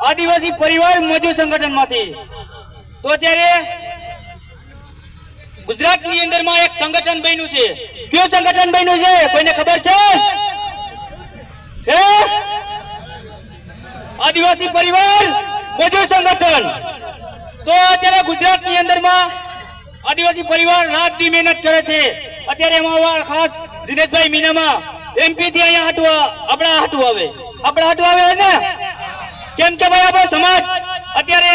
આદિવાસી પરિવાર મજૂર સંગઠનમાંથી. તો અત્યારે ગુજરાતની અંદરમાં એક સંગઠન બન્યું છે. કયું સંગઠન બન્યું છે કોઈને ખબર છે? આદિવાસી પરિવાર મજૂર સંગઠન. તો અત્યારે ગુજરાતની અંદરમાં આદિવાસી પરિવાર રાત દી મહેનત કરે છે. અત્યારે એમાં ખાસ દિનેશભાઈ મીનામાં એમપી થી અહીંયા આપણા હાટું આવે ને, કેમ કે ભાઈ આપણો સમાજ અત્યારે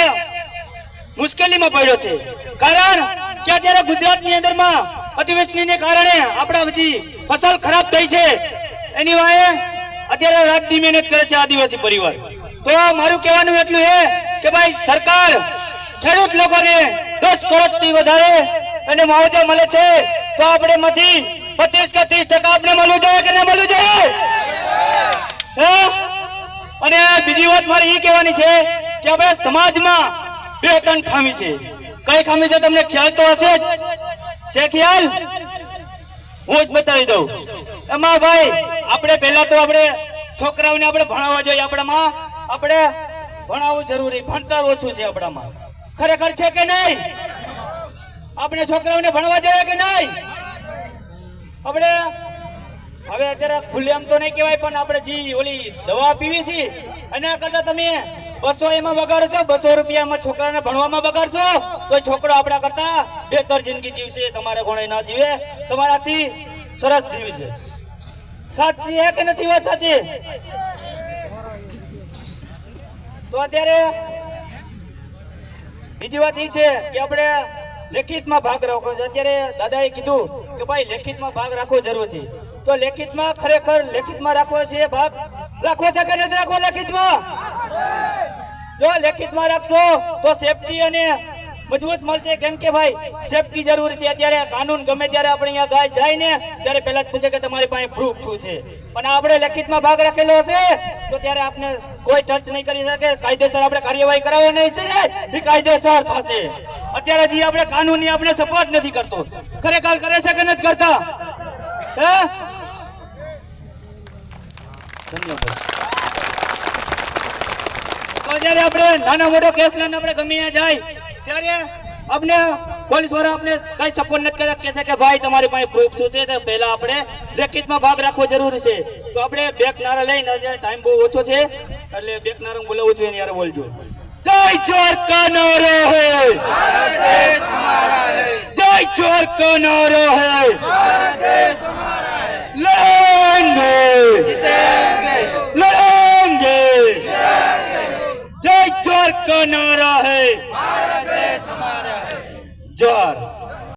મુશ્કેલીમાં પડ્યો છે. કારણ કે અત્યારે ગુજરાતની અંદરમાં અતિવૃષ્ટિને કારણે આપણા બધી ફસલ ખરાબ થઈ છે. એની વાએ અત્યારે રાત દી મહેનત કરે છે આદિવાસી પરિવાર. તો મારું કહેવાનું એટલું છે કે ભાઈ સરકાર ખેડૂત લોકોને 10 કરોડથી વધારે એને મુઆવજો મળે છે, તો આપણે માંથી 25 કે 30% આપણે મળવું જોઈએ કે ના મળવું જોઈએ? અને બીજી વાત મારે એ કહેવાની છે કે આપણે સમાજમાં 2-3 ખામી છે. કઈ ખામી છે તમને ખ્યાલ તો હશે જ છે? ખ્યાલ હું જ બતાવી દઉં. એમાં ભાઈ આપણે પહેલા તો આપણે છોકરાઓને આપણે ભણાવવા જોઈએ. આપણામાં આપણે ભણાવવું જરૂરી, ભણતર ઓછું છે આપણામાં. ખરેખર છે કે નહીં? આપણે છોકરાઓને ભણવા જોઈએ કે નહીં? આપણે હવે અત્યારે ખુલ્લેઆમ તો નહીં કહેવાય, પણ આપણે જે ઓલી દવા પીવી છે એના કરતા તમે 200 એમાં બગાડશો, 200 રૂપિયામાં છોકરાને ભણવામાં બગાડશો, તો છોકરો આપણા કરતા બેહતર જિંદગી જીવશે. તમારે ઘોડે ના જીવે, તમારાથી સરસ જીવે છે. સાચી છે કે નથી વાત સાચી? તો અત્યારે બીજી વાત એ છે કે આપણે લેખિતમાં ભાગ રાખવો છે. અત્યારે દાદાએ કીધું કે ભાઈ લેખિતમાં ભાગ રાખવો જરૂર છે. તો લેખિતમાં ખરેખર લેખિતમાં રાખવો છે, ભાગ રાખવો છે કે નથી રાખવો? લેખિતમાં જો લેખિતમાં રાખશો તો સેફટી અને મજબૂત મળશે. કેમ કે ભાઈ સેફટી જરૂરી છે. અત્યારે કાનૂન ગમે ત્યારે આપણે અહીંયા ગાય જાય ને ત્યારે પહેલા જ પૂછે કે તમારી પાસે પ્રૂફ શું છે. પણ આપણે લેખિતમાં ભાગ રાખેલો હશે તો ત્યારે આપણે કોઈ ટચ નહીં કરી શકે. કાયદેસર આપણે કાર્યવાહી કરાવવાની છે ને એ કાયદેસર થશે. અત્યારે જે આપણે કાનૂની આપણે સપોર્ટ નથી કરતો, ખરેખર કરે છે કે નથી કરતા? તો જયારે આપણે નાના મોટો કેસ લઈને આપણે ગમે ત્યાં જાય ત્યારે આપણે પોલીસ વાળા આપણે કઈ સપોર્ટ નથી કરતા, કે છે કે ભાઈ તમારી પાસે પ્રૂફ શું છે. તો પહેલા આપણે લેખિતમાં ભાગ રાખવો જરૂરી છે. તો આપણે બેક નારા લઈને ટાઈમ બહુ ઓછો છે એટલે બેક નારા બોલાવવું જોઈએ, યાર બોલજો. જય દ્વારકા નારો હે, ભારત દેશ હમારા હે. જય દ્વારકા નારો હે, ભારત દેશ હમારા હે. લડેંગે જીतेंगे, લડેંगे जीतेंगे. जय द्वारका नारा है, भारत देश हमारा है. जोहार.